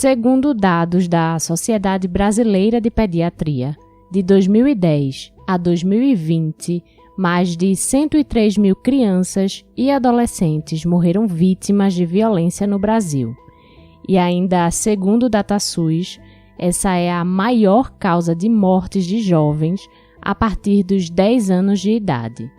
Segundo dados da Sociedade Brasileira de Pediatria, de 2010 a 2020, mais de 103 mil crianças e adolescentes morreram vítimas de violência no Brasil. E ainda, segundo o DataSUS, essa é a maior causa de mortes de jovens a partir dos 10 anos de idade.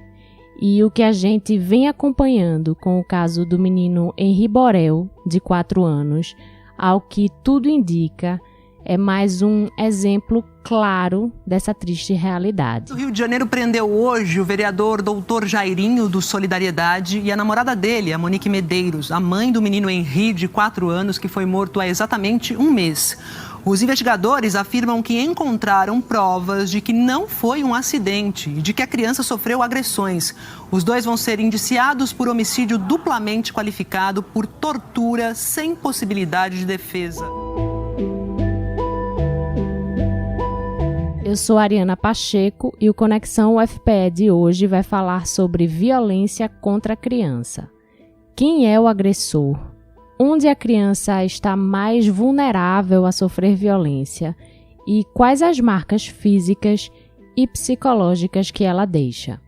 E o que a gente vem acompanhando com o caso do menino Henri Borel, de 4 anos, ao que tudo indica, é mais um exemplo claro dessa triste realidade. O Rio de Janeiro prendeu hoje o vereador Dr. Jairinho, do Solidariedade, e a namorada dele, a Monique Medeiros, a mãe do menino Henri, de 4 anos, que foi morto há exatamente um mês. Os investigadores afirmam que encontraram provas de que não foi um acidente e de que a criança sofreu agressões. Os dois vão ser indiciados por homicídio duplamente qualificado por tortura sem possibilidade de defesa. Eu sou Ariana Pacheco e o Conexão UFPE de hoje vai falar sobre violência contra a criança. Quem é o agressor? Onde a criança está mais vulnerável a sofrer violência e quais as marcas físicas e psicológicas que ela deixa.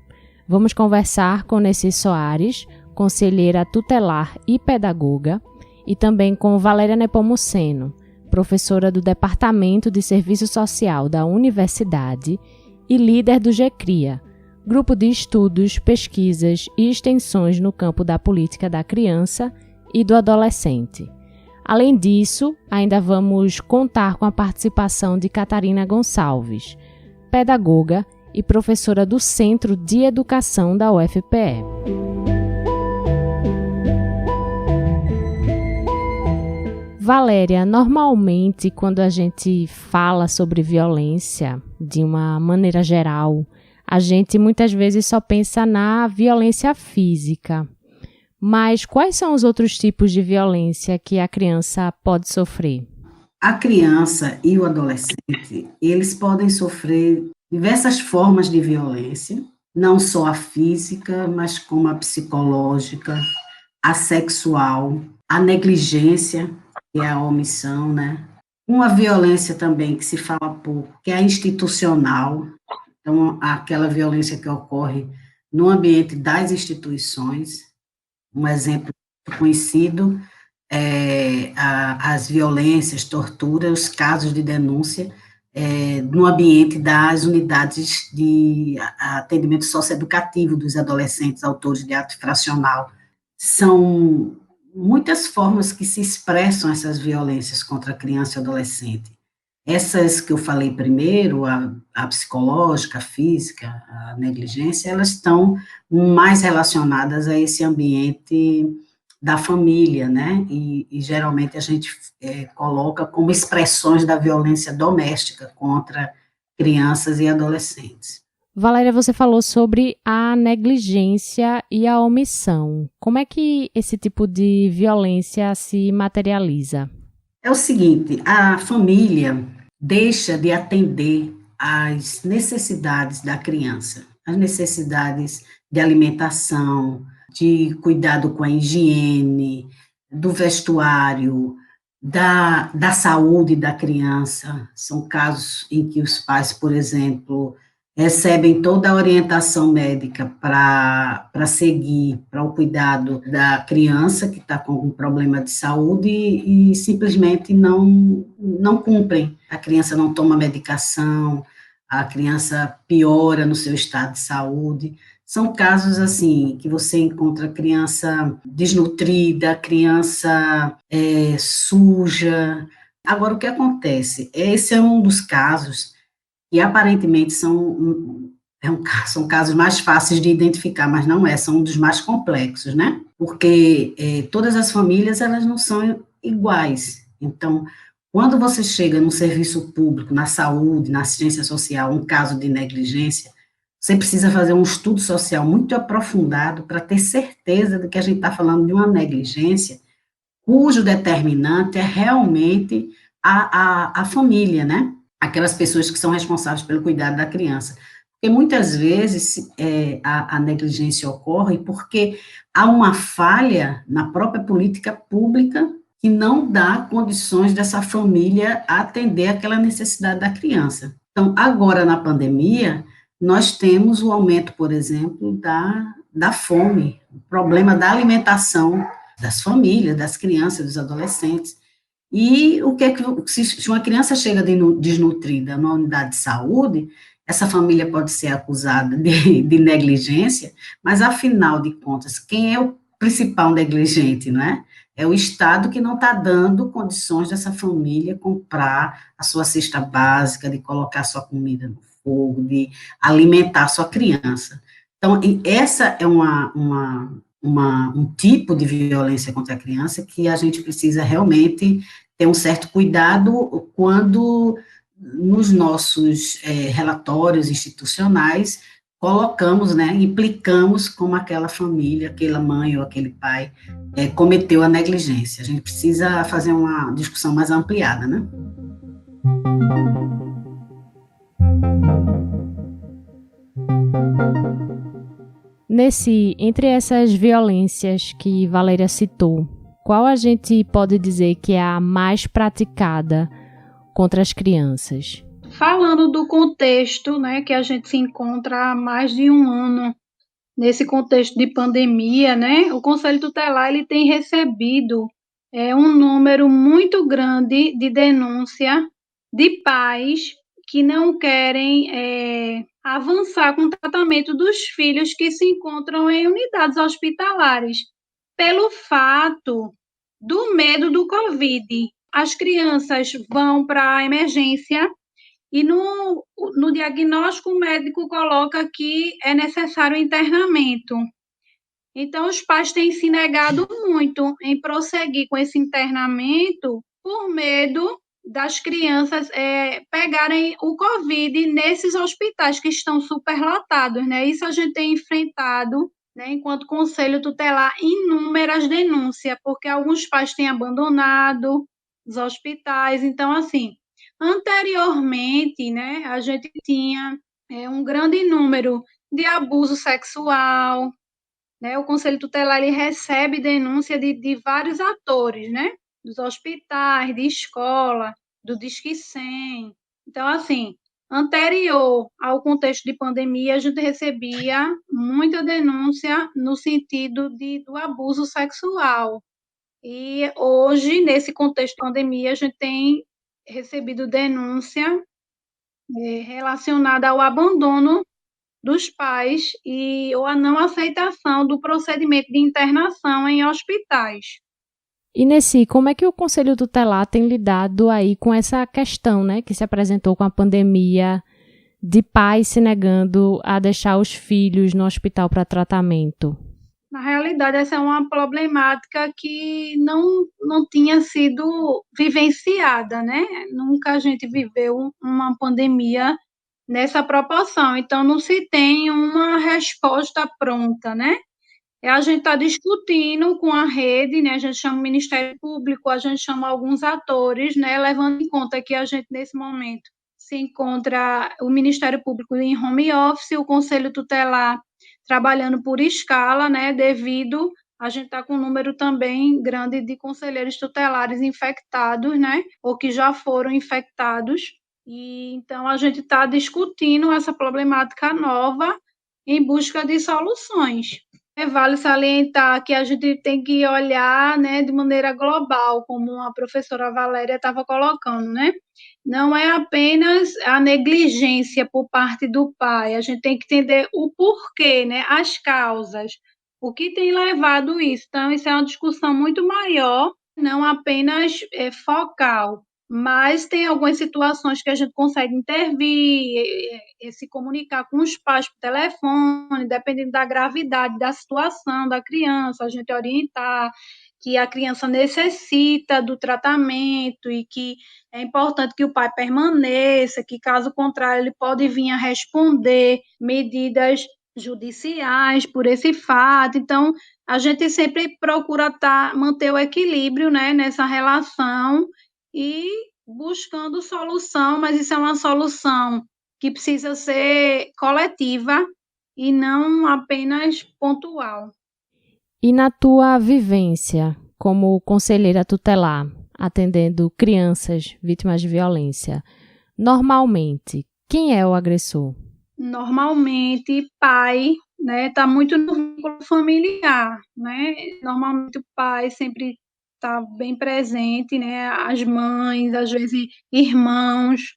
Vamos conversar com Nessi Soares, conselheira tutelar e pedagoga, e também com Valéria Nepomuceno, professora do Departamento de Serviço Social da Universidade e líder do GCRIA, Grupo de Estudos, Pesquisas e Extensões no campo da política da criança e do adolescente. Além disso, ainda vamos contar com a participação de Catarina Gonçalves, pedagoga e professora do Centro de Educação da UFPE. Valéria, normalmente quando a gente fala sobre violência, de uma maneira geral, a gente muitas vezes só pensa na violência física. Mas quais são os outros tipos de violência que a criança pode sofrer? A criança e o adolescente, eles podem sofrer diversas formas de violência, não só a física, mas como a psicológica, a sexual, a negligência, que é a omissão, né? Uma violência também que se fala pouco, que é a institucional, então aquela violência que ocorre no ambiente das instituições. Um exemplo conhecido é as violências, torturas, os casos de denúncia no ambiente das unidades de atendimento socioeducativo dos adolescentes autores de ato infracional. São muitas formas que se expressam essas violências contra a criança e adolescente. Essas que eu falei primeiro, a psicológica, a física, a negligência, elas estão mais relacionadas a esse ambiente da família, né? E geralmente a gente coloca como expressões da violência doméstica contra crianças e adolescentes. Valéria, você falou sobre a negligência e a omissão. Como é que esse tipo de violência se materializa? É o seguinte, a família deixa de atender às necessidades da criança, as necessidades de alimentação, de cuidado com a higiene, do vestuário, da saúde da criança. São casos em que os pais, por exemplo, recebem toda a orientação médica para seguir, para o cuidado da criança que está com um problema de saúde e simplesmente não cumprem. A criança não toma medicação, a criança piora no seu estado de saúde. São casos, assim, que você encontra criança desnutrida, criança suja. Agora, o que acontece? Esse é um dos casos e aparentemente são casos mais fáceis de identificar, mas não são um dos mais complexos, né? Porque todas as famílias, elas não são iguais. Então, quando você chega no serviço público, na saúde, na assistência social, um caso de negligência, você precisa fazer um estudo social muito aprofundado para ter certeza de que a gente está falando de uma negligência cujo determinante é realmente a família, né? Aquelas pessoas que são responsáveis pelo cuidado da criança. Porque muitas vezes a negligência ocorre porque há uma falha na própria política pública que não dá condições dessa família atender aquela necessidade da criança. Então, agora na pandemia, nós temos o aumento, por exemplo, da fome, o problema da alimentação das famílias, das crianças, dos adolescentes. E o que é que, se uma criança chega desnutrida na unidade de saúde, essa família pode ser acusada de negligência, mas afinal de contas, quem é o principal negligente, não é? É o Estado que não está dando condições dessa família comprar a sua cesta básica, de colocar sua comida no fogo, de alimentar sua criança. Então, essa é um tipo de violência contra a criança que a gente precisa realmente ter um certo cuidado quando nos nossos relatórios institucionais colocamos, né, implicamos como aquela família, aquela mãe ou aquele pai cometeu a negligência. A gente precisa fazer uma discussão mais ampliada, né? Entre essas violências que Valéria citou, qual a gente pode dizer que é a mais praticada contra as crianças? Falando do contexto, né, que a gente se encontra há mais de um ano nesse contexto de pandemia, né, o Conselho Tutelar ele tem recebido um número muito grande de denúncia de pais que não querem avançar com o tratamento dos filhos que se encontram em unidades hospitalares, pelo fato do medo do Covid. As crianças vão para a emergência e no diagnóstico o médico coloca que é necessário internamento. Então, os pais têm se negado muito em prosseguir com esse internamento por medo das crianças pegarem o Covid nesses hospitais que estão superlotados, né? Isso a gente tem enfrentado, né, enquanto Conselho Tutelar, inúmeras denúncias, porque alguns pais têm abandonado os hospitais. Então, assim, anteriormente, né, a gente tinha um grande número de abuso sexual, né? O Conselho Tutelar ele recebe denúncia de vários atores, né? Dos hospitais, de escola, do Disque 100. Então, assim, anterior ao contexto de pandemia, a gente recebia muita denúncia no sentido do abuso sexual. E hoje, nesse contexto de pandemia, a gente tem recebido denúncia relacionada ao abandono dos pais ou a não aceitação do procedimento de internação em hospitais. E como é que o Conselho Tutelar tem lidado aí com essa questão, né, que se apresentou com a pandemia, de pais se negando a deixar os filhos no hospital para tratamento? Na realidade, essa é uma problemática que não tinha sido vivenciada, né? Nunca a gente viveu uma pandemia nessa proporção, então não se tem uma resposta pronta, né? A gente está discutindo com a rede, né? A gente chama o Ministério Público, a gente chama alguns atores, né? Levando em conta que a gente, nesse momento, se encontra o Ministério Público em home office, o Conselho Tutelar trabalhando por escala, né? Devido a gente está com um número também grande de conselheiros tutelares infectados, né? Ou que já foram infectados. E então a gente está discutindo essa problemática nova em busca de soluções. Vale salientar que a gente tem que olhar, né, de maneira global, como a professora Valéria estava colocando, né? Não é apenas a negligência por parte do pai, a gente tem que entender o porquê, né, as causas, o que tem levado isso. Então, isso é uma discussão muito maior, não apenas focal. Mas tem algumas situações que a gente consegue intervir, se comunicar com os pais por telefone, dependendo da gravidade da situação da criança, a gente orientar que a criança necessita do tratamento e que é importante que o pai permaneça, que caso contrário ele pode vir a responder medidas judiciais por esse fato. Então, a gente sempre procura manter o equilíbrio, né, nessa relação e buscando solução, mas isso é uma solução que precisa ser coletiva e não apenas pontual. E na tua vivência, como conselheira tutelar, atendendo crianças vítimas de violência, normalmente, quem é o agressor? Normalmente, pai, né, está muito no vínculo familiar, né? Normalmente o pai sempre está bem presente, né? As mães, às vezes irmãos.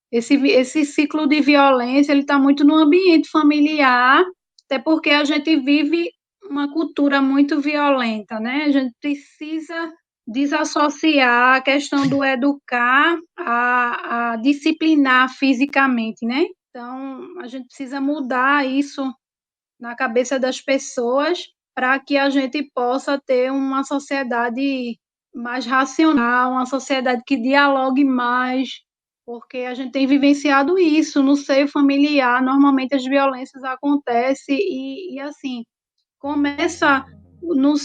Esse ciclo de violência, ele está muito no ambiente familiar, até porque a gente vive uma cultura muito violenta, né? A gente precisa desassociar a questão do educar a disciplinar fisicamente, né? Então, a gente precisa mudar isso na cabeça das pessoas para que a gente possa ter uma sociedade mais racional, uma sociedade que dialogue mais, porque a gente tem vivenciado isso no seio familiar. Normalmente as violências acontecem e assim, começa numa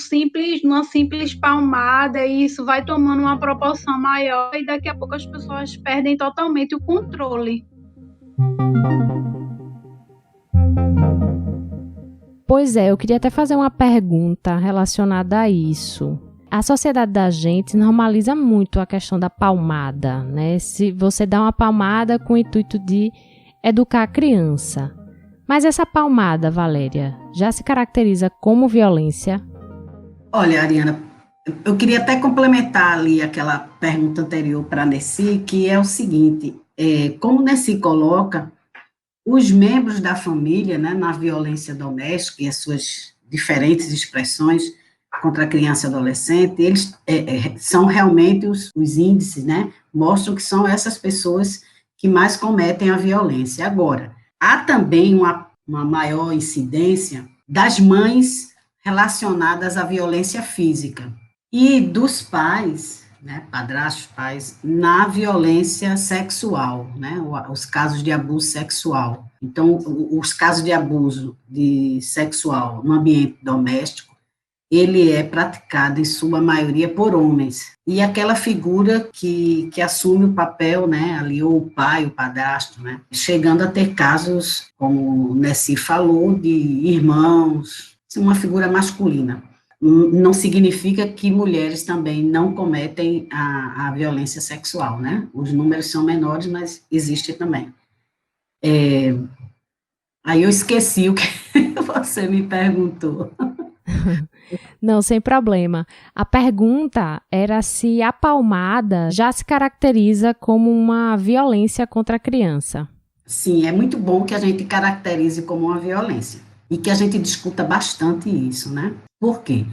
simples palmada, e isso vai tomando uma proporção maior e daqui a pouco as pessoas perdem totalmente o controle. Pois é, eu queria até fazer uma pergunta relacionada a isso. A sociedade da gente normaliza muito a questão da palmada, né? Se você dá uma palmada com o intuito de educar a criança. Mas essa palmada, Valéria, já se caracteriza como violência? Olha, Ariana, eu queria até complementar ali aquela pergunta anterior para a Nessi, que é o seguinte, como Nessi coloca, os membros da família, né, na violência doméstica e as suas diferentes expressões contra a criança e adolescente, eles são realmente os índices, né, mostram que são essas pessoas que mais cometem a violência. Agora, há também uma maior incidência das mães relacionadas à violência física e dos pais, né, padrastos, pais, na violência sexual, né, os casos de abuso sexual. Então, os casos de abuso sexual no ambiente doméstico, ele é praticado, em sua maioria, por homens. E aquela figura que assume o papel, né, ali, ou o pai, o padrasto, né, chegando a ter casos, como o Nessi falou, de irmãos, uma figura masculina. Não significa que mulheres também não cometem a violência sexual, né? Os números são menores, mas existe também. Aí eu esqueci o que você me perguntou. Não, sem problema. A pergunta era se a palmada já se caracteriza como uma violência contra a criança. Sim, é muito bom que a gente caracterize como uma violência e que a gente discuta bastante isso, né? Por quê?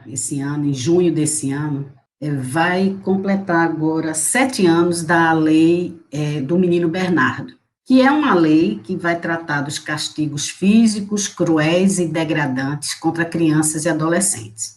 Esse ano, em junho desse ano, vai completar agora 7 anos da lei do menino Bernardo, que é uma lei que vai tratar dos castigos físicos, cruéis e degradantes contra crianças e adolescentes.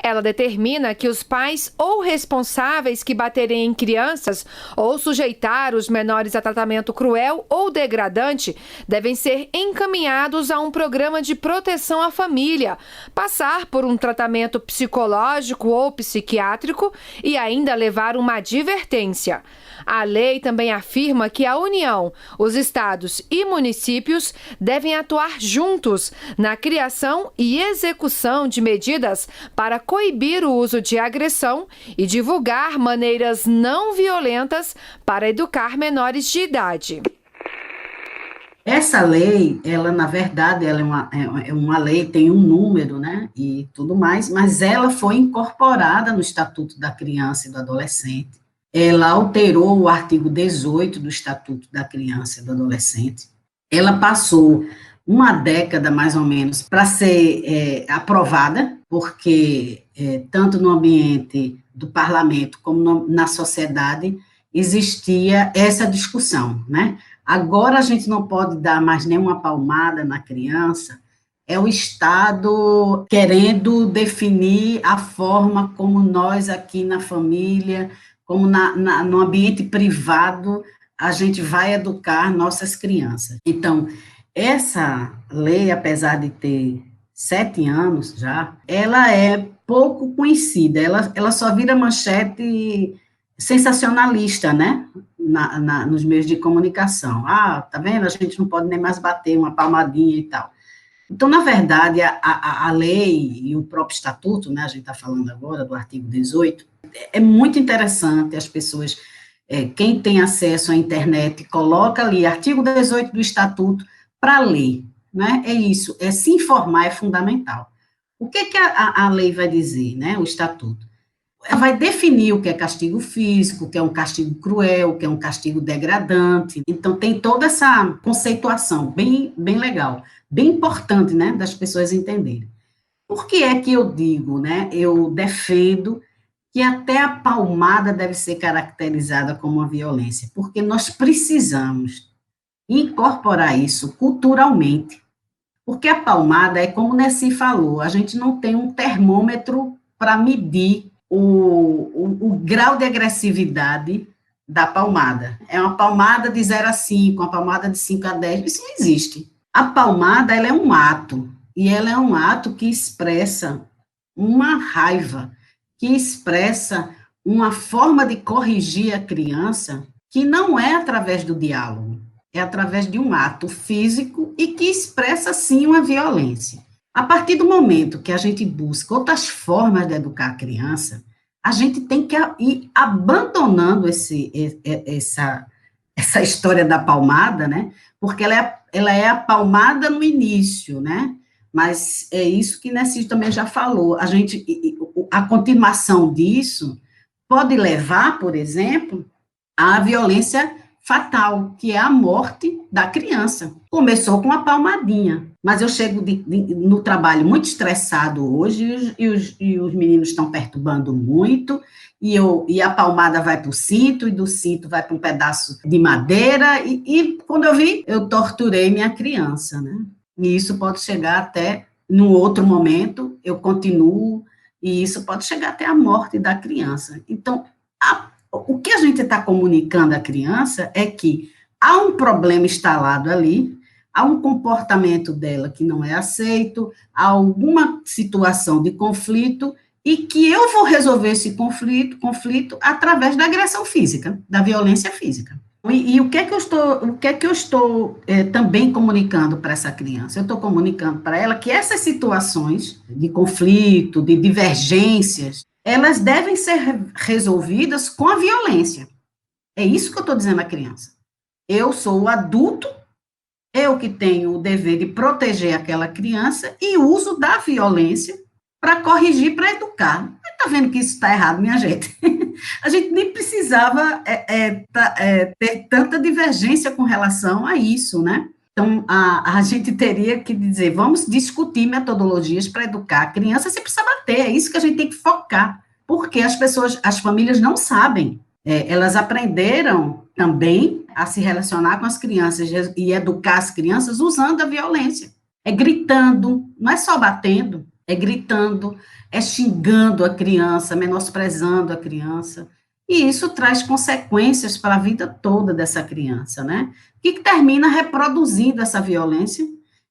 Ela determina que os pais ou responsáveis que baterem em crianças ou sujeitar os menores a tratamento cruel ou degradante devem ser encaminhados a um programa de proteção à família, passar por um tratamento psicológico ou psiquiátrico e ainda levar uma advertência. A lei também afirma que a União, os estados e municípios devem atuar juntos na criação e execução de medidas para coibir o uso de agressão e divulgar maneiras não violentas para educar menores de idade. Essa lei, ela, na verdade, ela é uma lei, tem um número, né, e tudo mais, mas ela foi incorporada no Estatuto da Criança e do Adolescente. Ela alterou o artigo 18 do Estatuto da Criança e do Adolescente. Ela passou uma década, mais ou menos, para ser aprovada, porque tanto no ambiente do parlamento como na sociedade existia essa discussão, né? Agora a gente não pode dar mais nenhuma palmada na criança, é o Estado querendo definir a forma como nós aqui na família, como no ambiente privado, a gente vai educar nossas crianças. Então, essa lei, apesar de ter 7 anos já, ela é pouco conhecida, ela só vira manchete sensacionalista, né, nos meios de comunicação. Ah, tá vendo? A gente não pode nem mais bater uma palmadinha e tal. Então, na verdade, a lei e o próprio estatuto, né, a gente está falando agora do artigo 18, é muito interessante as pessoas, quem tem acesso à internet, coloca ali, artigo 18 do estatuto, para ler, né, é isso, se informar é fundamental. O que a lei vai dizer, né, o estatuto? Vai definir o que é castigo físico, o que é um castigo cruel, o que é um castigo degradante. Então, tem toda essa conceituação bem legal, bem importante, né, das pessoas entenderem. Por que é que eu digo, né, eu defendo que até a palmada deve ser caracterizada como uma violência? Porque nós precisamos incorporar isso culturalmente. Porque a palmada é como o Nessi falou, a gente não tem um termômetro para medir o grau de agressividade da palmada. É uma palmada de 0 a 5, uma palmada de 5 a 10, isso não existe. A palmada, ela é um ato, e ela é um ato que expressa uma raiva, que expressa uma forma de corrigir a criança que não é através do diálogo, é através de um ato físico e que expressa, sim, uma violência. A partir do momento que a gente busca outras formas de educar a criança, a gente tem que ir abandonando essa história da palmada, né? Porque ela é a palmada no início, né? Mas é isso que Nessi também já falou. A continuação disso pode levar, por exemplo, à violência fatal, que é a morte da criança. Começou com uma palmadinha, mas eu chego no trabalho muito estressado hoje, e os meninos estão perturbando muito, e a palmada vai para o cinto, e do cinto vai para um pedaço de madeira, e quando eu vi, eu torturei minha criança, né? E isso pode chegar até, num outro momento, eu continuo, e isso pode chegar até a morte da criança. Então, o que a gente está comunicando à criança é que há um problema instalado ali, há um comportamento dela que não é aceito, há alguma situação de conflito, e que eu vou resolver esse conflito através da agressão física, da violência física. E o que é que eu estou também comunicando para essa criança? Eu estou comunicando para ela que essas situações de conflito, de divergências, elas devem ser resolvidas com a violência. É isso que eu estou dizendo à criança. Eu sou o adulto, eu que tenho o dever de proteger aquela criança e uso da violência para corrigir, para educar. Está vendo que isso está errado, minha gente? A gente nem precisava ter tanta divergência com relação a isso, né? Então, a gente teria que dizer, vamos discutir metodologias para educar a criança sem precisar bater, é isso que a gente tem que focar, porque as famílias não sabem, elas aprenderam também a se relacionar com as crianças e educar as crianças usando a violência, gritando, não é só batendo, é gritando, é xingando a criança, menosprezando a criança, e isso traz consequências para a vida toda dessa criança, né? Que termina reproduzindo essa violência,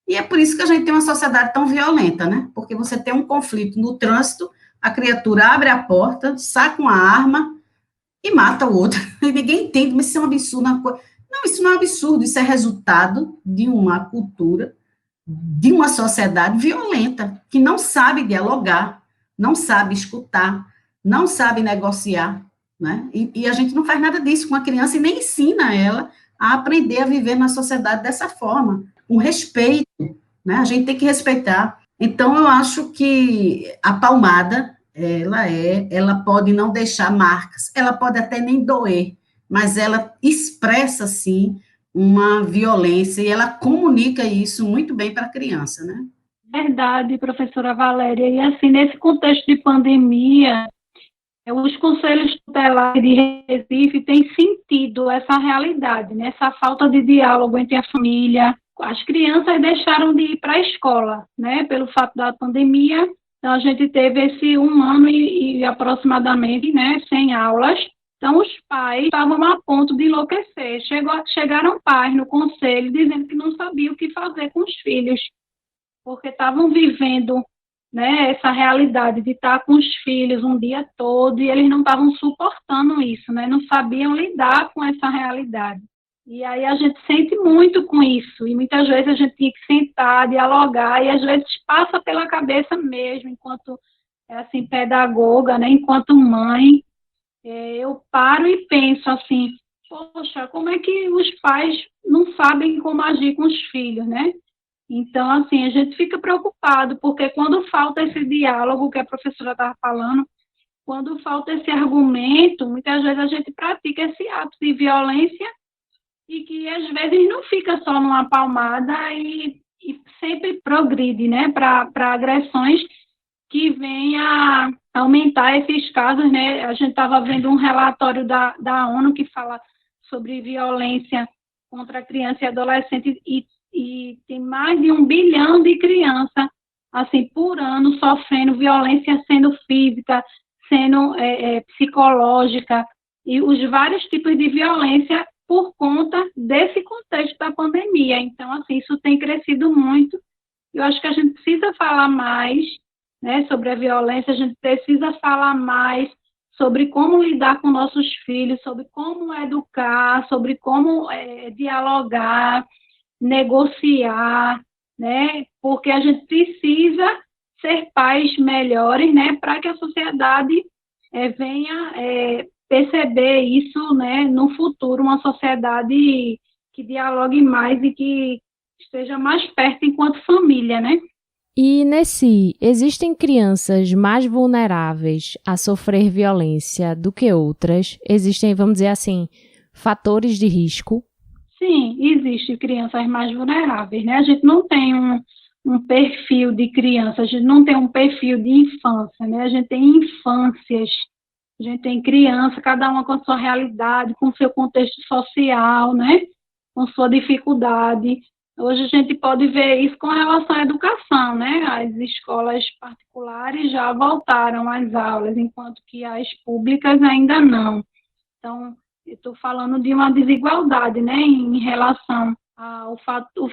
e é por isso que a gente tem uma sociedade tão violenta, né? Porque você tem um conflito no trânsito, a criatura abre a porta, saca uma arma e mata o outro, e ninguém entende, mas isso é um absurdo. Não, isso não é um absurdo, isso é resultado de uma cultura, de uma sociedade violenta, que não sabe dialogar, não sabe escutar, não sabe negociar, né? E a gente não faz nada disso com a criança e nem ensina ela a aprender a viver na sociedade dessa forma, com respeito, né? A gente tem que respeitar. Então, eu acho que a palmada, ela pode não deixar marcas, ela pode até nem doer, mas ela expressa, sim, uma violência, e ela comunica isso muito bem para a criança, né? Verdade, professora Valéria. E assim, nesse contexto de pandemia, os conselhos tutelares de Recife têm sentido essa realidade, né? Essa falta de diálogo entre a família. As crianças deixaram de ir para a escola, né? Pelo fato da pandemia. Então, a gente teve esse 1 ano e aproximadamente, né, sem aulas. Então, os pais estavam a ponto de enlouquecer. Chegaram pais no conselho dizendo que não sabiam o que fazer com os filhos, porque estavam vivendo, né, essa realidade de estar com os filhos um dia todo, e eles não estavam suportando isso, né, não sabiam lidar com essa realidade. E aí a gente sente muito com isso, e muitas vezes a gente tinha que sentar, dialogar, e às vezes passa pela cabeça mesmo, enquanto, assim, pedagoga, né, enquanto mãe, eu paro e penso assim, poxa, como é que os pais não sabem como agir com os filhos, né? Então, assim, a gente fica preocupado, porque quando falta esse diálogo que a professora estava falando, quando falta esse argumento, muitas vezes a gente pratica esse ato de violência e que às vezes não fica só numa palmada e sempre progride, né, para agressões que venham a aumentar esses casos, né? A gente estava vendo um relatório da ONU que fala sobre violência contra criança e adolescente e tem mais de 1 bilhão de crianças, assim, por ano sofrendo violência, sendo física, sendo psicológica, e os vários tipos de violência por conta desse contexto da pandemia. Então, assim, isso tem crescido muito. Eu acho que a gente precisa falar mais, né, sobre a violência, a gente precisa falar mais sobre como lidar com nossos filhos, sobre como educar, sobre como dialogar, negociar, né, porque a gente precisa ser pais melhores, né, para que a sociedade venha perceber isso, né, no futuro, uma sociedade que dialogue mais e que esteja mais perto enquanto família, né? E existem crianças mais vulneráveis a sofrer violência do que outras? Existem, vamos dizer assim, fatores de risco? Sim, existem crianças mais vulneráveis, né? A gente não tem um perfil de criança, a gente não tem um perfil de infância, né? A gente tem infâncias, a gente tem criança, cada uma com a sua realidade, com o seu contexto social, né? Com sua dificuldade. Hoje a gente pode ver isso com relação à educação, né? As escolas particulares já voltaram às aulas, enquanto que as públicas ainda não. Então, eu estou falando de uma desigualdade, né, em relação ao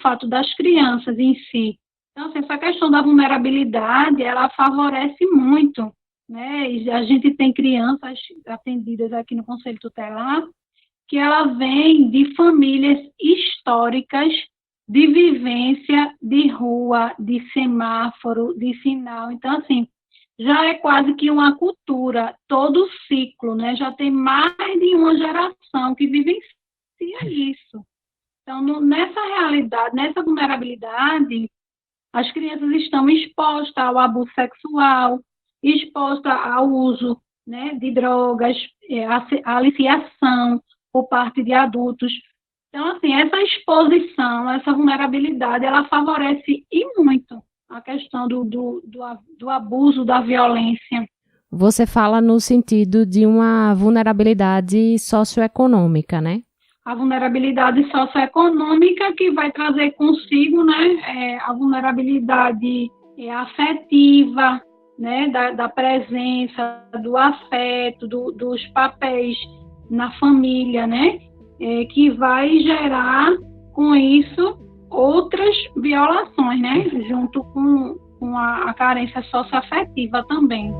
fato das crianças em si. Então, assim, essa questão da vulnerabilidade, ela favorece muito, né? E a gente tem crianças atendidas aqui no Conselho Tutelar que ela vem de famílias históricas de vivência de rua, de semáforo, de sinal. Então, assim, já é quase que uma cultura, todo o ciclo, né? Já tem mais de uma geração que vivencia isso. Então, nessa realidade, nessa vulnerabilidade, as crianças estão expostas ao abuso sexual, expostas ao uso, né, de drogas, à aliciação por parte de adultos. Então, assim, essa exposição, essa vulnerabilidade, ela favorece e muito a questão do abuso, da violência. Você fala no sentido de uma vulnerabilidade socioeconômica, né? A vulnerabilidade socioeconômica que vai trazer consigo, né, a vulnerabilidade afetiva, né, da presença, do afeto, dos papéis na família, né, que vai gerar com isso outras violações, né, junto com a carência socioafetiva também.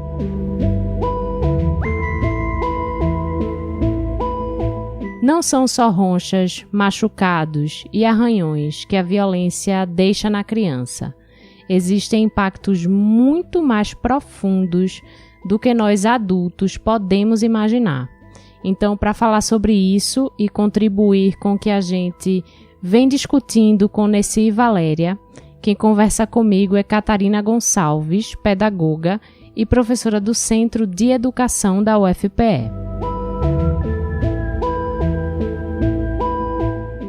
Não são só ronchas, machucados e arranhões que a violência deixa na criança. Existem impactos muito mais profundos do que nós adultos podemos imaginar. Então, para falar sobre isso e contribuir com o que a gente vem discutindo com Nessi e Valéria, quem conversa comigo é Catarina Gonçalves, pedagoga e professora do Centro de Educação da UFPE.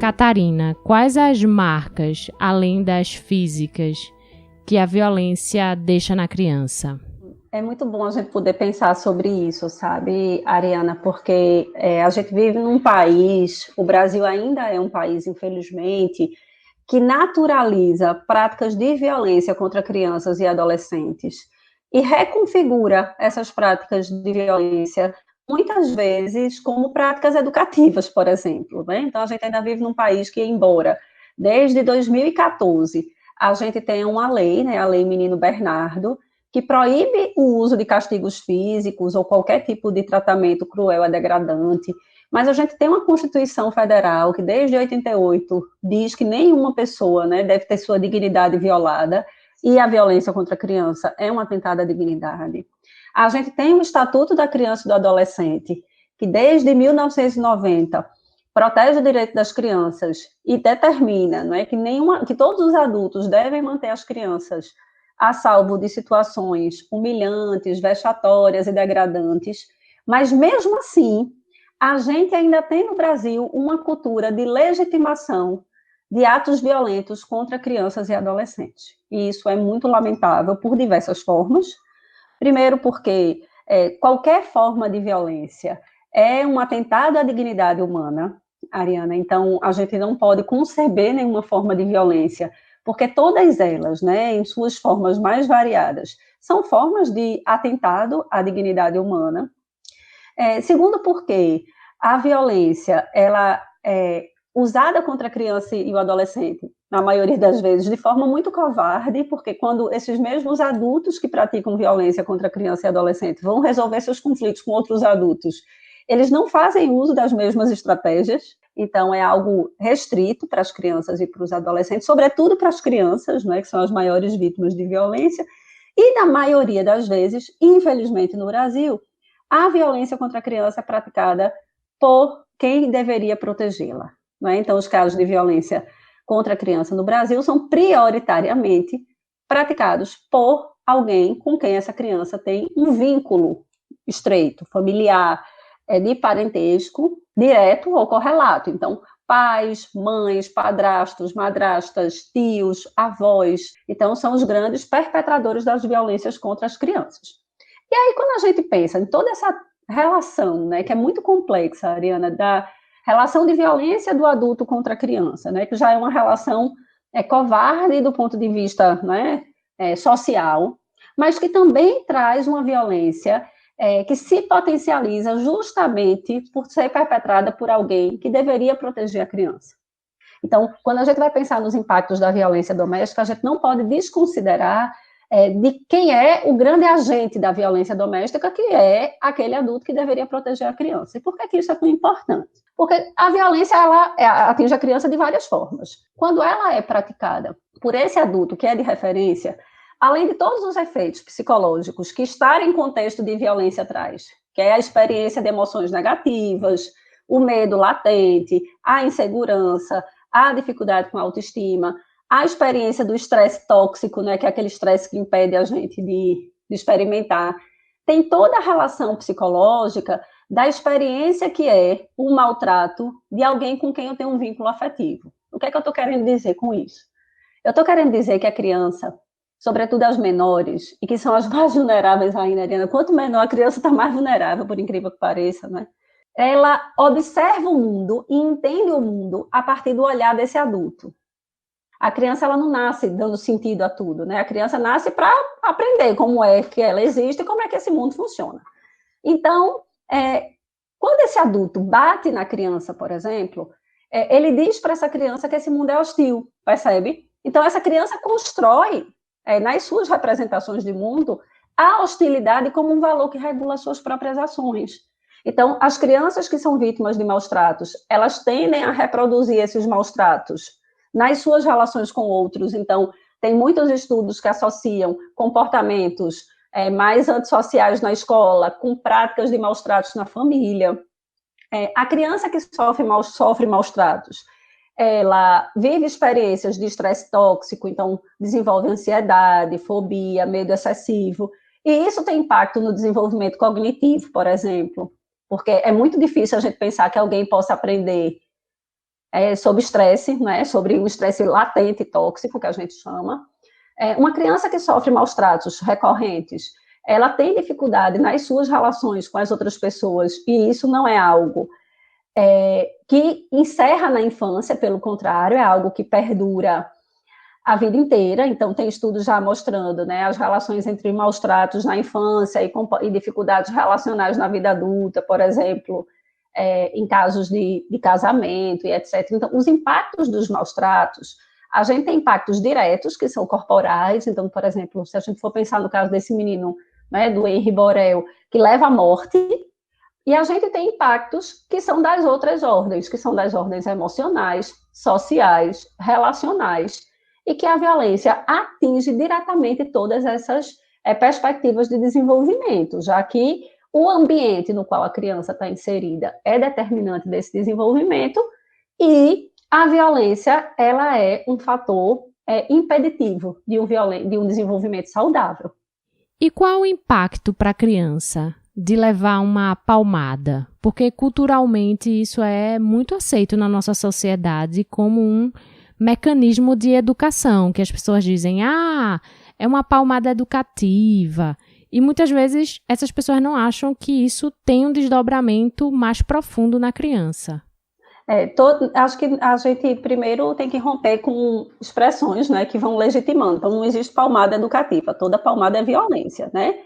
Catarina, quais as marcas, além das físicas, que a violência deixa na criança? É muito bom a gente poder pensar sobre isso, sabe, Ariana? Porque a gente vive num país, o Brasil ainda é um país, infelizmente, que naturaliza práticas de violência contra crianças e adolescentes e reconfigura essas práticas de violência muitas vezes como práticas educativas, por exemplo, né? Então, a gente ainda vive num país que, embora desde 2014 a gente tenha uma lei, né, a Lei Menino Bernardo, que proíbe o uso de castigos físicos ou qualquer tipo de tratamento cruel ou degradante Mas a gente tem uma Constituição Federal que, desde 88, diz que nenhuma pessoa, né, deve ter sua dignidade violada, e a violência contra a criança é um atentado à dignidade. A gente tem o Estatuto da Criança e do Adolescente, que desde 1990 protege o direito das crianças e determina, não é, que todos os adultos devem manter as crianças a salvo de situações humilhantes, vexatórias e degradantes, mas mesmo assim, a gente ainda tem no Brasil uma cultura de legitimação de atos violentos contra crianças e adolescentes. E isso é muito lamentável por diversas formas. Primeiro porque qualquer forma de violência é um atentado à dignidade humana, Ariana, então a gente não pode conceber nenhuma forma de violência, porque todas elas, né, em suas formas mais variadas, são formas de atentado à dignidade humana. Segundo porque a violência, ela é usada contra a criança e o adolescente, na maioria das vezes, de forma muito covarde, porque quando esses mesmos adultos que praticam violência contra a criança e adolescente vão resolver seus conflitos com outros adultos, eles não fazem uso das mesmas estratégias, então é algo restrito para as crianças e para os adolescentes, sobretudo para as crianças, né, que são as maiores vítimas de violência, e na maioria das vezes, infelizmente no Brasil, a violência contra a criança é praticada por quem deveria protegê-la. Né? Então, os casos de violência contra a criança no Brasil são prioritariamente praticados por alguém com quem essa criança tem um vínculo estreito, familiar, de parentesco, direto ou correlato. Então, pais, mães, padrastos, madrastas, tios, avós. Então, são os grandes perpetradores das violências contra as crianças. E aí, quando a gente pensa em toda essa relação, né, que é muito complexa, Ariana, da relação de violência do adulto contra a criança, né, que já é uma relação covarde do ponto de vista, né, social, mas que também traz uma violência que se potencializa justamente por ser perpetrada por alguém que deveria proteger a criança. Então, quando a gente vai pensar nos impactos da violência doméstica, a gente não pode desconsiderar de quem é o grande agente da violência doméstica, que é aquele adulto que deveria proteger a criança. E por que isso é tão importante? Porque a violência, ela atinge a criança de várias formas. Quando ela é praticada por esse adulto que é de referência, além de todos os efeitos psicológicos que estar em contexto de violência traz, que é a experiência de emoções negativas, o medo latente, a insegurança, a dificuldade com a autoestima, a experiência do estresse tóxico, né, que é aquele estresse que impede a gente de experimentar, tem toda a relação psicológica da experiência que é o maltrato de alguém com quem eu tenho um vínculo afetivo. O que é que eu estou querendo dizer com isso? Eu estou querendo dizer que a criança, sobretudo as menores, e que são as mais vulneráveis ainda, Ariana, quanto menor a criança está mais vulnerável, por incrível que pareça, né? Ela observa o mundo e entende o mundo a partir do olhar desse adulto. A criança, ela não nasce dando sentido a tudo, né? A criança nasce para aprender como é que ela existe e como é que esse mundo funciona. Então, quando esse adulto bate na criança, por exemplo, ele diz para essa criança que esse mundo é hostil, percebe? Então, essa criança constrói, nas suas representações de mundo, a hostilidade como um valor que regula suas próprias ações. Então, as crianças que são vítimas de maus tratos, elas tendem a reproduzir esses maus tratos nas suas relações com outros. Então, tem muitos estudos que associam comportamentos mais antissociais na escola com práticas de maus tratos na família. A criança que sofre maus tratos, ela vive experiências de estresse tóxico, então desenvolve ansiedade, fobia, medo excessivo, e isso tem impacto no desenvolvimento cognitivo, por exemplo, porque é muito difícil a gente pensar que alguém possa aprender sobre estresse, né, sobre o estresse latente tóxico, que a gente chama. Uma criança que sofre maus tratos recorrentes, ela tem dificuldade nas suas relações com as outras pessoas, e isso não é algo que encerra na infância, pelo contrário, é algo que perdura a vida inteira. Então, tem estudos já mostrando, né, as relações entre maus tratos na infância e dificuldades relacionais na vida adulta, por exemplo, em casos de casamento e etc. Então, os impactos dos maus tratos, a gente tem impactos diretos, que são corporais. Então, por exemplo, se a gente for pensar no caso desse menino, né, do Henri Borel, que leva à morte, E a gente tem impactos que são das outras ordens, que são das ordens emocionais, sociais, relacionais, e que a violência atinge diretamente todas essas perspectivas de desenvolvimento, já que o ambiente no qual a criança está inserida é determinante desse desenvolvimento e a violência ela é um fator impeditivo de um desenvolvimento saudável. E qual o impacto para a criança de levar uma palmada? Porque culturalmente isso é muito aceito na nossa sociedade como um mecanismo de educação, que as pessoas dizem, é uma palmada educativa. E muitas vezes essas pessoas não acham que isso tem um desdobramento mais profundo na criança. Acho que a gente primeiro tem que romper com expressões, né, que vão legitimando. Então, não existe palmada educativa, toda palmada é violência, né?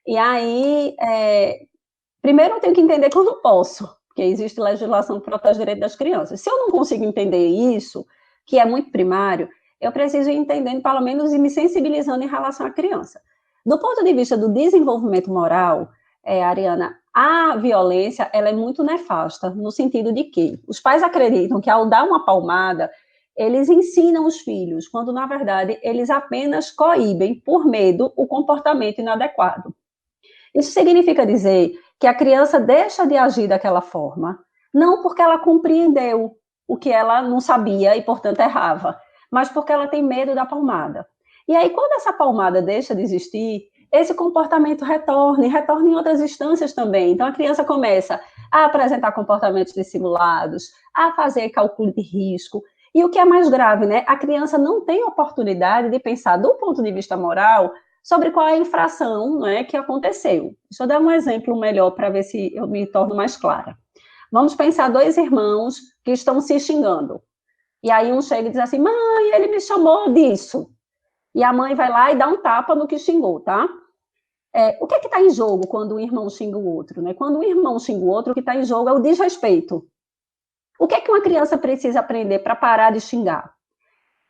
E aí, primeiro eu tenho que entender que eu não posso, porque existe legislação que protege o direito das crianças. Se eu não consigo entender isso, que é muito primário, eu preciso ir entendendo, pelo menos, e me sensibilizando em relação à criança. Do ponto de vista do desenvolvimento moral, Ariana, a violência ela é muito nefasta, no sentido de que os pais acreditam que ao dar uma palmada, eles ensinam os filhos, quando na verdade eles apenas coíbem por medo o comportamento inadequado. Isso significa dizer que a criança deixa de agir daquela forma, não porque ela compreendeu o que ela não sabia e, portanto, errava, mas porque ela tem medo da palmada. E aí, quando essa palmada deixa de existir, esse comportamento retorna em outras instâncias também. Então, a criança começa a apresentar comportamentos dissimulados, a fazer cálculo de risco. E o que é mais grave, né? A criança não tem oportunidade de pensar, do ponto de vista moral, sobre qual é a infração, né, que aconteceu. Deixa eu dar um exemplo melhor para ver se eu me torno mais clara. Vamos pensar dois irmãos que estão se xingando. E aí um chega e diz assim, mãe, ele me chamou disso. E a mãe vai lá e dá um tapa no que xingou, tá? O que está em jogo quando um irmão xinga o outro, né? Quando um irmão xinga o outro, o que está em jogo é o desrespeito. O que uma criança precisa aprender para parar de xingar?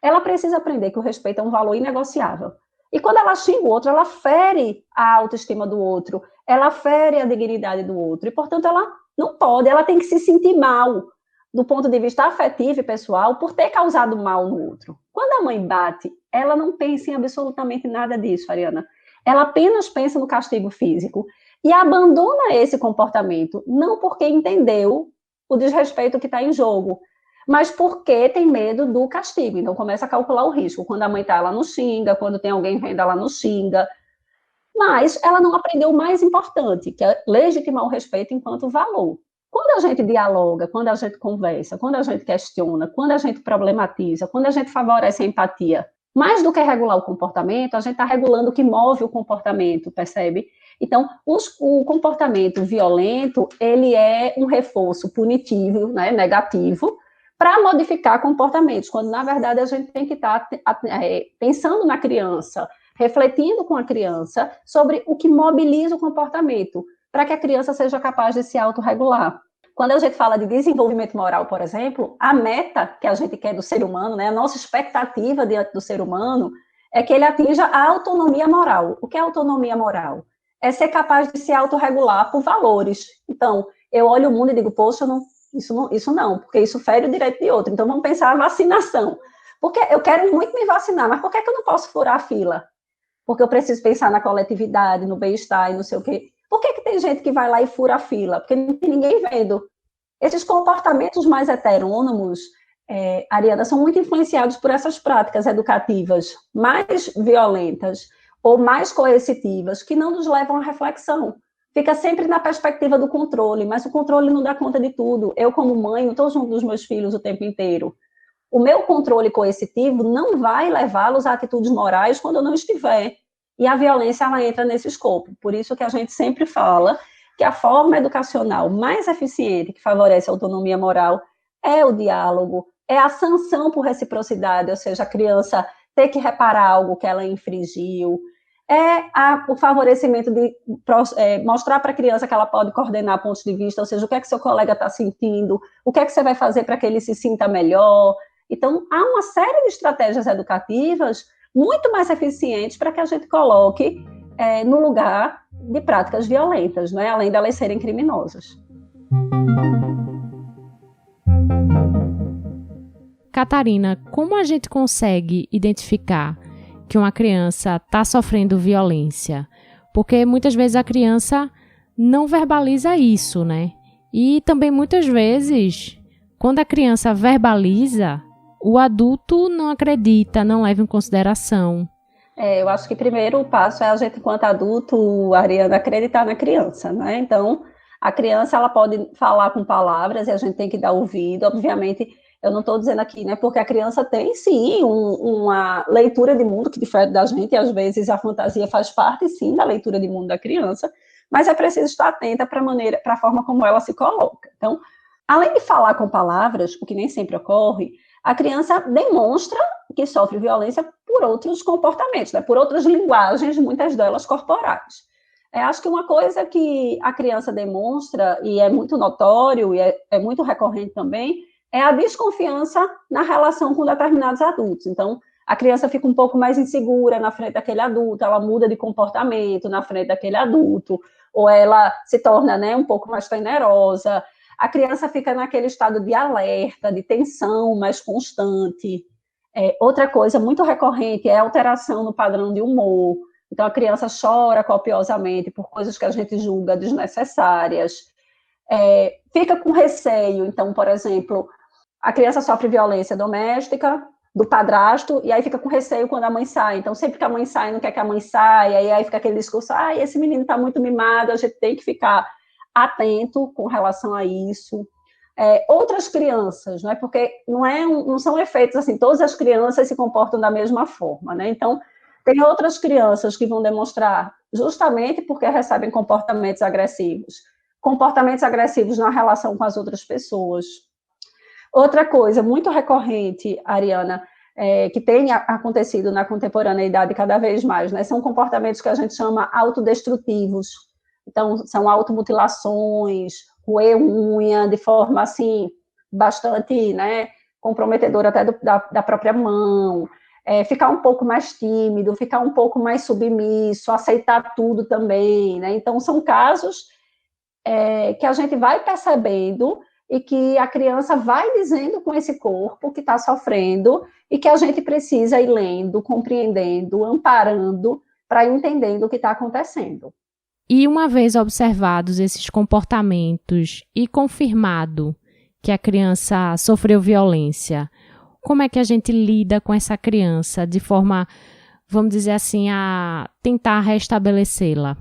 Ela precisa aprender que o respeito é um valor inegociável. E quando ela xinga o outro, ela fere a autoestima do outro, ela fere a dignidade do outro. E, portanto, ela não pode, ela tem que se sentir mal, do ponto de vista afetivo e pessoal, por ter causado mal no outro. Quando a mãe bate, ela não pensa em absolutamente nada disso, Ariana. Ela apenas pensa no castigo físico e abandona esse comportamento, não porque entendeu o desrespeito que está em jogo, mas porque tem medo do castigo. Então, começa a calcular o risco. Quando a mãe está, ela não xinga, quando tem alguém vendo, ela não xinga. Mas ela não aprendeu o mais importante, que é legitimar o respeito enquanto valor. Quando a gente dialoga, quando a gente conversa, quando a gente questiona, quando a gente problematiza, quando a gente favorece a empatia, mais do que regular o comportamento, a gente está regulando o que move o comportamento, percebe? Então, o comportamento violento, ele é um reforço punitivo, né, negativo, para modificar comportamentos, quando, na verdade, a gente tem que estar pensando na criança, refletindo com a criança sobre o que mobiliza o comportamento, para que a criança seja capaz de se autorregular. Quando a gente fala de desenvolvimento moral, por exemplo, a meta que a gente quer do ser humano, né, a nossa expectativa diante do ser humano, é que ele atinja a autonomia moral. O que é autonomia moral? É ser capaz de se autorregular por valores. Então, eu olho o mundo e digo, poxa, isso não, porque isso fere o direito de outro. Então, vamos pensar a vacinação. Porque eu quero muito me vacinar, mas por que eu não posso furar a fila? Porque eu preciso pensar na coletividade, no bem-estar e não sei o quê. Por que tem gente que vai lá e fura a fila? Porque não tem ninguém vendo. Esses comportamentos mais heterônomos, Ariana, são muito influenciados por essas práticas educativas mais violentas ou mais coercitivas, que não nos levam à reflexão. Fica sempre na perspectiva do controle, mas o controle não dá conta de tudo. Eu, como mãe, não estou junto dos meus filhos o tempo inteiro. O meu controle coercitivo não vai levá-los a atitudes morais quando eu não estiver. E a violência, ela entra nesse escopo. Por isso que a gente sempre fala que a forma educacional mais eficiente que favorece a autonomia moral é o diálogo, é a sanção por reciprocidade, ou seja, a criança ter que reparar algo que ela infringiu, o favorecimento de mostrar para a criança que ela pode coordenar pontos de vista, ou seja, o que é que seu colega está sentindo, o que é que você vai fazer para que ele se sinta melhor. Então, há uma série de estratégias educativas muito mais eficientes para que a gente coloque no lugar de práticas violentas, né? Além de elas serem criminosas. Catarina, como a gente consegue identificar que uma criança está sofrendo violência? Porque muitas vezes a criança não verbaliza isso, né? E também muitas vezes, quando a criança verbaliza, o adulto não acredita, não leva em consideração. Eu acho que primeiro o passo é a gente, enquanto adulto, Ariana, acreditar na criança, né? Então, a criança, ela pode falar com palavras e a gente tem que dar ouvido. Obviamente, eu não estou dizendo aqui, né? Porque a criança tem, sim, uma leitura de mundo que difere da gente, e às vezes a fantasia faz parte, sim, da leitura de mundo da criança, mas é preciso estar atenta para a forma como ela se coloca. Então, além de falar com palavras, o que nem sempre ocorre, a criança demonstra que sofre violência por outros comportamentos, né? Por outras linguagens, muitas delas corporais. Acho que uma coisa que a criança demonstra, e é muito notório, e é muito recorrente também, é a desconfiança na relação com determinados adultos. Então, a criança fica um pouco mais insegura na frente daquele adulto, ela muda de comportamento na frente daquele adulto, ou ela se torna, né, um pouco mais temerosa. A criança fica naquele estado de alerta, de tensão mais constante. Outra coisa muito recorrente é a alteração no padrão de humor. Então, a criança chora copiosamente por coisas que a gente julga desnecessárias. Fica com receio. Então, por exemplo, a criança sofre violência doméstica do padrasto, e aí fica com receio quando a mãe sai. Então, sempre que a mãe sai, não quer que a mãe saia, e aí fica aquele discurso, esse menino está muito mimado, a gente tem que ficar atento com relação a isso. Outras crianças, né? Porque não são efeitos assim, todas as crianças se comportam da mesma forma, né? Então, tem outras crianças que vão demonstrar, justamente porque recebem comportamentos agressivos na relação com as outras pessoas. Outra coisa muito recorrente, Ariana, que tem acontecido na contemporaneidade cada vez mais, né? São comportamentos que a gente chama autodestrutivos. Então, são automutilações, roer unha de forma, assim, bastante, né, comprometedora até da própria mão, ficar um pouco mais tímido, ficar um pouco mais submisso, aceitar tudo também, né? Então, são casos que a gente vai percebendo e que a criança vai dizendo com esse corpo que está sofrendo e que a gente precisa ir lendo, compreendendo, amparando, para ir entendendo o que está acontecendo. E uma vez observados esses comportamentos e confirmado que a criança sofreu violência, como é que a gente lida com essa criança de forma, vamos dizer assim, a tentar restabelecê-la?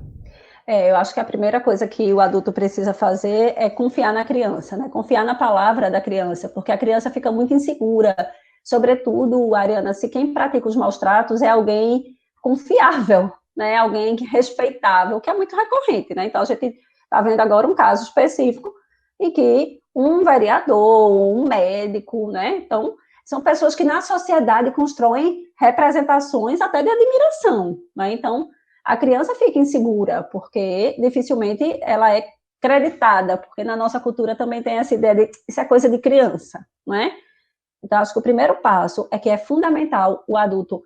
Eu acho que a primeira coisa que o adulto precisa fazer é confiar na criança, né? Confiar na palavra da criança, porque a criança fica muito insegura. Sobretudo, Ariana, se quem pratica os maus tratos é alguém confiável, né, alguém respeitável, que é muito recorrente, né? Então, a gente está vendo agora um caso específico em que um vereador, um médico, né? Então, são pessoas que na sociedade constroem representações até de admiração, né? Então, a criança fica insegura, porque dificilmente ela é creditada, porque na nossa cultura também tem essa ideia de isso é coisa de criança, né? Então, acho que o primeiro passo é que é fundamental o adulto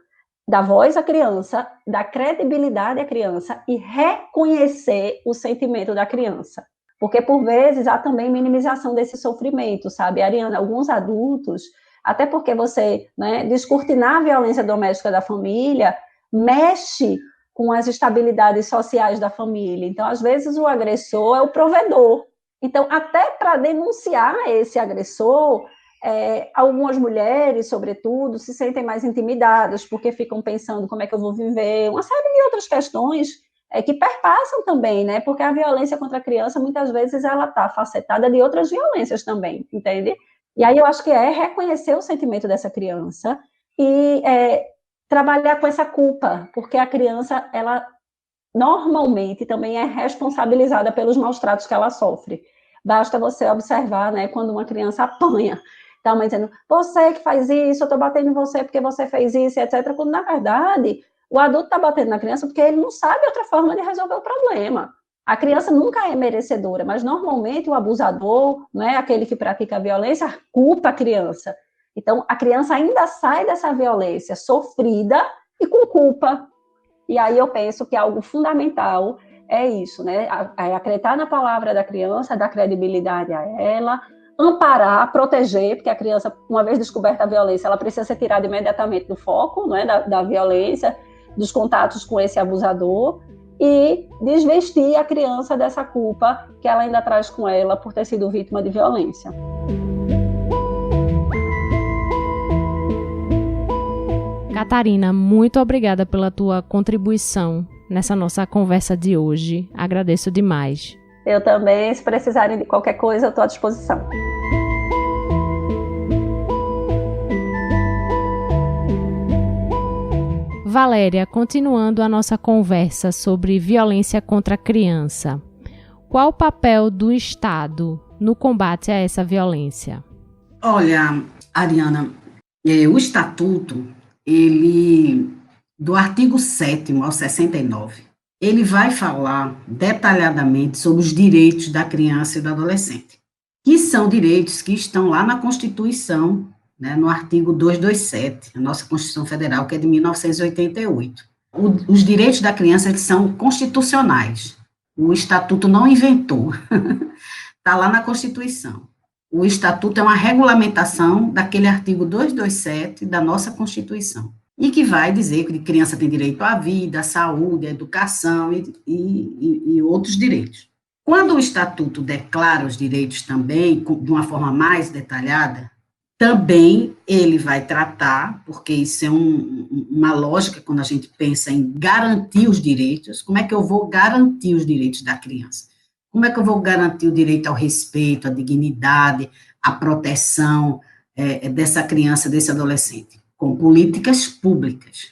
dar voz à criança, dar credibilidade à criança e reconhecer o sentimento da criança. Porque, por vezes, há também minimização desse sofrimento, sabe, Ariana? Alguns adultos, até porque você, né, descortinar a violência doméstica da família, mexe com as estabilidades sociais da família. Então, às vezes, o agressor é o provedor. Então, até para denunciar esse agressor, algumas mulheres, sobretudo, se sentem mais intimidadas, porque ficam pensando como é que eu vou viver, uma série de outras questões que perpassam também, né? Porque a violência contra a criança, muitas vezes, ela está facetada de outras violências também, entende? E aí eu acho que é reconhecer o sentimento dessa criança e trabalhar com essa culpa, porque a criança, ela normalmente também é responsabilizada pelos maus tratos que ela sofre. Basta você observar, né, quando uma criança apanha, tá, a mãe dizendo, você que faz isso, eu tô batendo em você porque você fez isso, etc., quando, na verdade, o adulto tá batendo na criança porque ele não sabe outra forma de resolver o problema. A criança nunca é merecedora, mas, normalmente, o abusador, né, aquele que pratica a violência, culpa a criança. Então, a criança ainda sai dessa violência sofrida e com culpa. E aí eu penso que é algo fundamental é isso, né? Acreditar na palavra da criança, dar credibilidade a ela, amparar, proteger, porque a criança, uma vez descoberta a violência, ela precisa ser tirada imediatamente do foco, né, da violência, dos contatos com esse abusador, e desvestir a criança dessa culpa que ela ainda traz com ela por ter sido vítima de violência. Catarina, muito obrigada pela tua contribuição nessa nossa conversa de hoje. Agradeço demais. Eu também, se precisarem de qualquer coisa, eu estou à disposição. Valéria, continuando a nossa conversa sobre violência contra a criança, qual o papel do Estado no combate a essa violência? Olha, Ariana, o Estatuto, do artigo 7º ao 69, ele vai falar detalhadamente sobre os direitos da criança e do adolescente, que são direitos que estão lá na Constituição, né, no artigo 227, a nossa Constituição Federal, que é de 1988. Os direitos da criança, eles são constitucionais. O Estatuto não inventou, está lá na Constituição. O Estatuto é uma regulamentação daquele artigo 227 da nossa Constituição, e que vai dizer que a criança tem direito à vida, à saúde, à educação e outros direitos. Quando o Estatuto declara os direitos também, de uma forma mais detalhada, também ele vai tratar, porque isso é uma lógica quando a gente pensa em garantir os direitos. Como é que eu vou garantir os direitos da criança? Como é que eu vou garantir o direito ao respeito, à dignidade, à proteção dessa criança, desse adolescente? Com políticas públicas.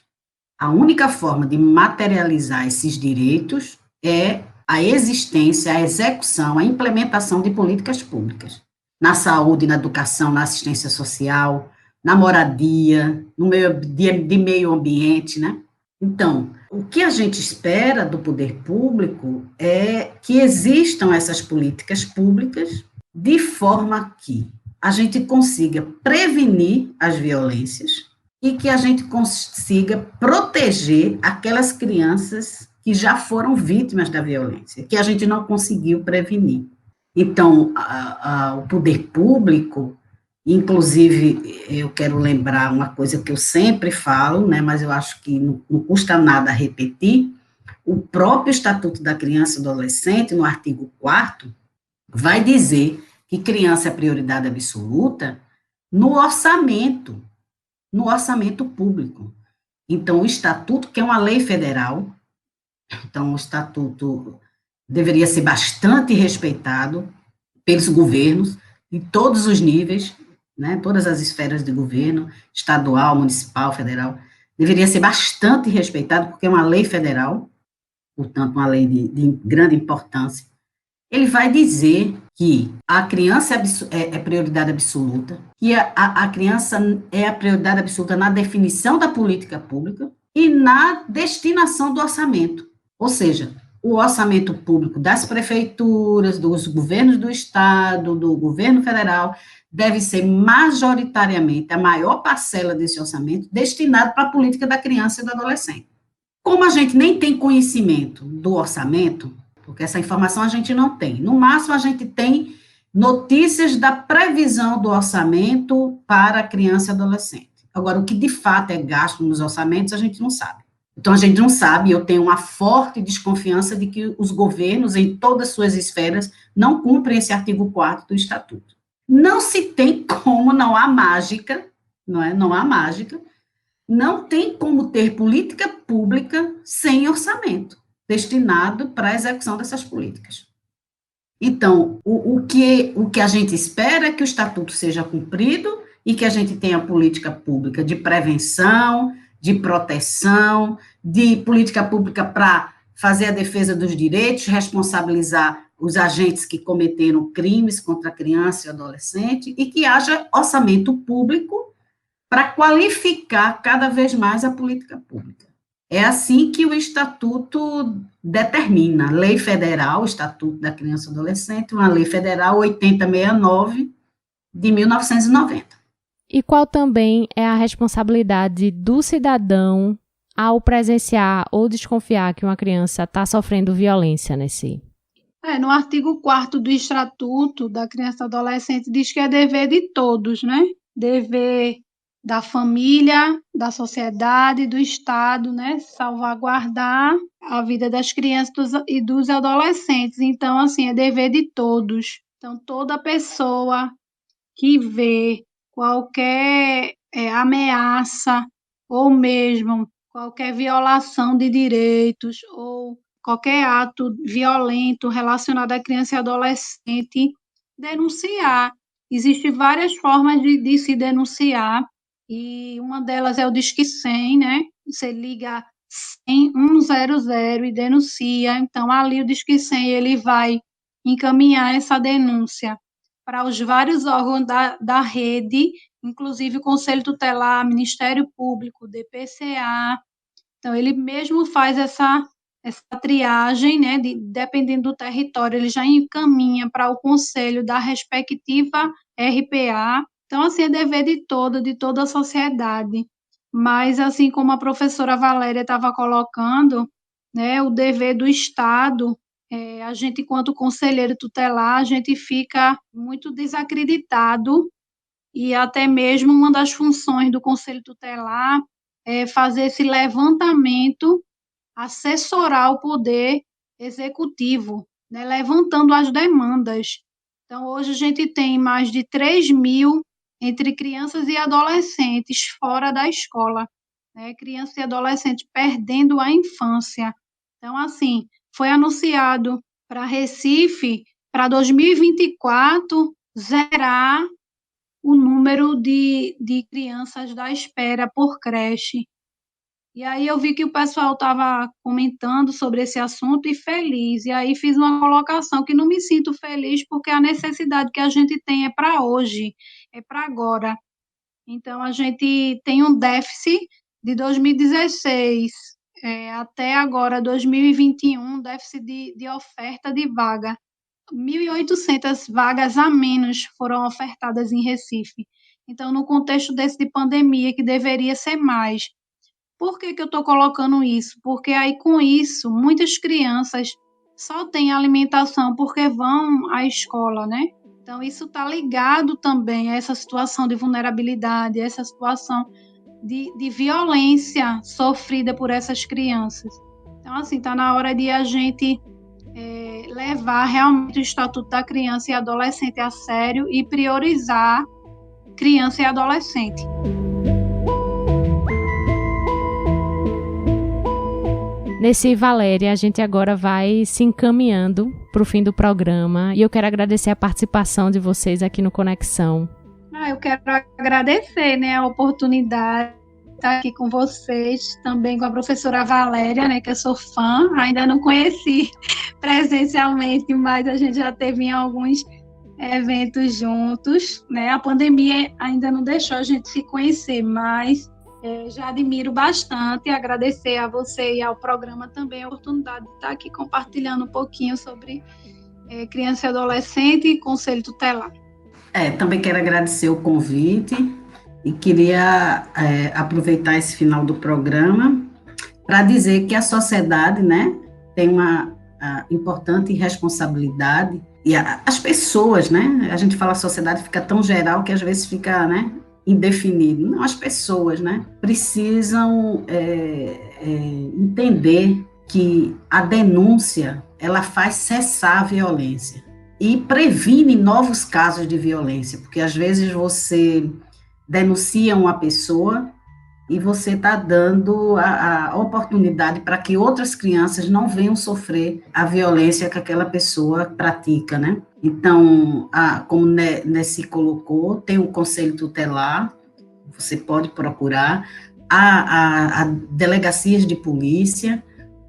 A única forma de materializar esses direitos é a existência, a execução, a implementação de políticas públicas. Na saúde, na educação, na assistência social, na moradia, no meio ambiente, né? Então, o que a gente espera do poder público é que existam essas políticas públicas de forma que a gente consiga prevenir as violências e que a gente consiga proteger aquelas crianças que já foram vítimas da violência, que a gente não conseguiu prevenir. Então, o poder público, inclusive, eu quero lembrar uma coisa que eu sempre falo, né, mas eu acho que não custa nada repetir, o próprio Estatuto da Criança e do Adolescente, no artigo 4º, vai dizer que criança é prioridade absoluta no orçamento público. Então, o Estatuto, que é uma lei federal, então o Estatuto deveria ser bastante respeitado pelos governos, em todos os níveis, né, todas as esferas de governo, estadual, municipal, federal, deveria ser bastante respeitado, porque é uma lei federal, portanto, uma lei de grande importância. Ele vai dizer que a criança é prioridade absoluta, que a criança é a prioridade absoluta na definição da política pública e na destinação do orçamento. Ou seja, o orçamento público das prefeituras, dos governos do estado, do governo federal, deve ser majoritariamente, a maior parcela desse orçamento, destinado para a política da criança e do adolescente. Como a gente nem tem conhecimento do orçamento, porque essa informação a gente não tem, no máximo a gente tem notícias da previsão do orçamento para a criança e adolescente. Agora, o que de fato é gasto nos orçamentos, a gente não sabe. Então, a gente não sabe, eu tenho uma forte desconfiança de que os governos, em todas as suas esferas, não cumprem esse artigo 4º do Estatuto. Não se tem como, não há mágica, não há mágica, não tem como ter política pública sem orçamento destinado para a execução dessas políticas. Então, o que a gente espera é que o Estatuto seja cumprido e que a gente tenha política pública de prevenção, de proteção, de política pública para fazer a defesa dos direitos, responsabilizar os agentes que cometeram crimes contra a criança e adolescente, e que haja orçamento público para qualificar cada vez mais a política pública. É assim que o Estatuto determina, Lei Federal, Estatuto da Criança e Adolescente, uma Lei Federal 8069, de 1990. E qual também é a responsabilidade do cidadão ao presenciar ou desconfiar que uma criança está sofrendo violência nesse? No artigo 4º do Estatuto da Criança e do Adolescente diz que é dever de todos, né? Dever da família, da sociedade, do Estado, né? Salvaguardar a vida das crianças e dos adolescentes. Então, assim, é dever de todos. Então, toda pessoa que vê qualquer ameaça ou mesmo qualquer violação de direitos ou qualquer ato violento relacionado à criança e adolescente, denunciar. Existem várias formas de se denunciar, e uma delas é o Disque 100, né? Você liga 100 e denuncia. Então, ali o Disque 100, ele vai encaminhar essa denúncia para os vários órgãos da rede, inclusive o Conselho Tutelar, Ministério Público, DPCA. Então, ele mesmo faz essa triagem, né, dependendo do território, ele já encaminha para o conselho da respectiva RPA. Então, assim, é dever de toda a sociedade. Mas, assim como a professora Valéria estava colocando, né, o dever do Estado, a gente, enquanto conselheiro tutelar, a gente fica muito desacreditado, e até mesmo uma das funções do conselho tutelar é fazer esse levantamento, assessorar o poder executivo, né, levantando as demandas. Então, hoje a gente tem mais de 3.000 entre crianças e adolescentes fora da escola, né, crianças e adolescentes perdendo a infância. Então, assim, foi anunciado para Recife, para 2024, zerar o número de crianças da espera por creche. E aí eu vi que o pessoal estava comentando sobre esse assunto e feliz. E aí fiz uma colocação que não me sinto feliz, porque a necessidade que a gente tem é para hoje, é para agora. Então, a gente tem um déficit de 2016 até agora, 2021, déficit de oferta de vaga. 1.800 vagas a menos foram ofertadas em Recife. Então, no contexto desse de pandemia, que deveria ser mais. Por que eu estou colocando isso? Porque aí, com isso, muitas crianças só têm alimentação porque vão à escola, né? Então, isso está ligado também a essa situação de vulnerabilidade, a essa situação de violência sofrida por essas crianças. Então, assim, está na hora de a gente levar realmente o Estatuto da Criança e Adolescente a sério e priorizar criança e adolescente. Nesse Valéria, a gente agora vai se encaminhando para o fim do programa, e eu quero agradecer a participação de vocês aqui no Conexão. Eu quero agradecer, né, a oportunidade de estar aqui com vocês, também com a professora Valéria, né, que eu sou fã, ainda não conheci presencialmente, mas a gente já teve em alguns eventos juntos, né? A pandemia ainda não deixou a gente se conhecer, mas já admiro bastante, e agradecer a você e ao programa também a oportunidade de estar aqui compartilhando um pouquinho sobre criança e adolescente e conselho tutelar. Também quero agradecer o convite e queria aproveitar esse final do programa para dizer que a sociedade, né, tem uma importante responsabilidade, e as pessoas, né, a gente fala a sociedade, fica tão geral que às vezes fica, né, indefinido. Não, as pessoas, né, precisam entender que a denúncia, ela faz cessar a violência e previne novos casos de violência, porque às vezes você denuncia uma pessoa e você está dando a oportunidade para que outras crianças não venham sofrer a violência que aquela pessoa pratica, né? Então, como Nessi colocou, tem o Conselho Tutelar, você pode procurar, a delegacias de polícia,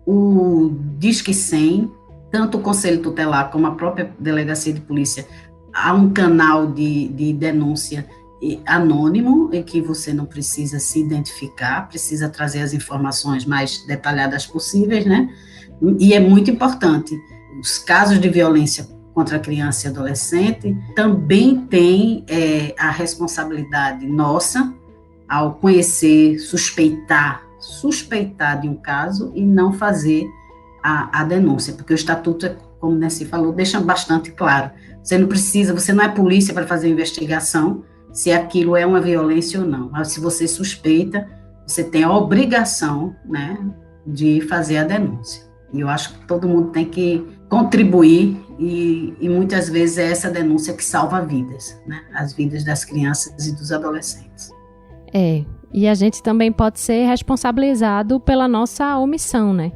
o Disque 100, tanto o Conselho Tutelar como a própria delegacia de polícia, há um canal de denúncia anônimo, em que você não precisa se identificar, precisa trazer as informações mais detalhadas possíveis, né? E é muito importante, os casos de violência contra a criança e adolescente também tem a responsabilidade nossa, ao conhecer, suspeitar suspeitar de um caso e não fazer a denúncia, porque o estatuto, como Nancy falou, deixa bastante claro. Você não é polícia para fazer investigação se aquilo é uma violência ou não. Mas se você suspeita, você tem a obrigação, né, de fazer a denúncia. E eu acho que todo mundo tem que contribuir e muitas vezes é essa denúncia que salva vidas, né, as vidas das crianças e dos adolescentes. E a gente também pode ser responsabilizado pela nossa omissão, né?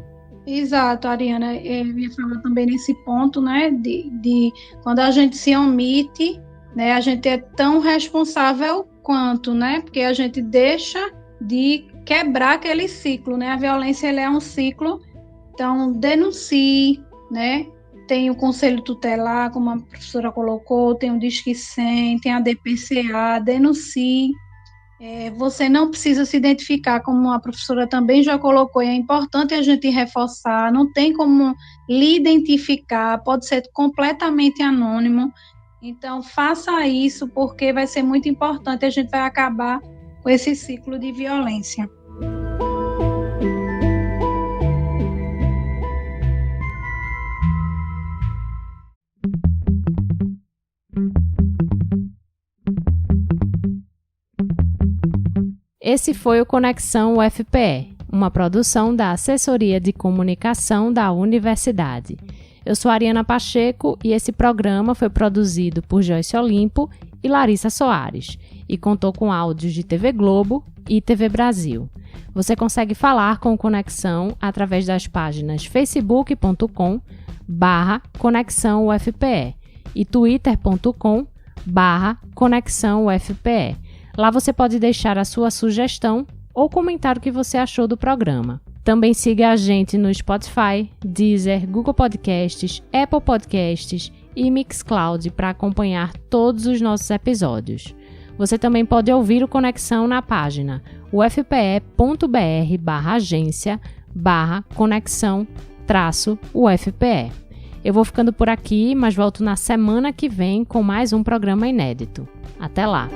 Exato, Ariana, eu ia falar também nesse ponto, né, de quando a gente se omite, né, a gente é tão responsável quanto, né, porque a gente deixa de quebrar aquele ciclo, né, a violência ela é um ciclo, então denuncie, né, tem o conselho tutelar, como a professora colocou, tem o Disque 100, tem a DPCA, denuncie. Você não precisa se identificar, como a professora também já colocou, e é importante a gente reforçar, não tem como lhe identificar, pode ser completamente anônimo, então faça isso, porque vai ser muito importante, a gente vai acabar com esse ciclo de violência. Esse foi o Conexão UFPE, uma produção da Assessoria de Comunicação da Universidade. Eu sou Ariana Pacheco e esse programa foi produzido por Joyce Olimpo e Larissa Soares e contou com áudios de TV Globo e TV Brasil. Você consegue falar com o Conexão através das páginas facebook.com/Conexão UFPE e twitter.com/Conexão UFPE. Lá você pode deixar a sua sugestão ou comentar o que você achou do programa. Também siga a gente no Spotify, Deezer, Google Podcasts, Apple Podcasts e Mixcloud para acompanhar todos os nossos episódios. Você também pode ouvir o Conexão na página ufpe.br/agência/conexão-UFPE. Eu vou ficando por aqui, mas volto na semana que vem com mais um programa inédito. Até lá!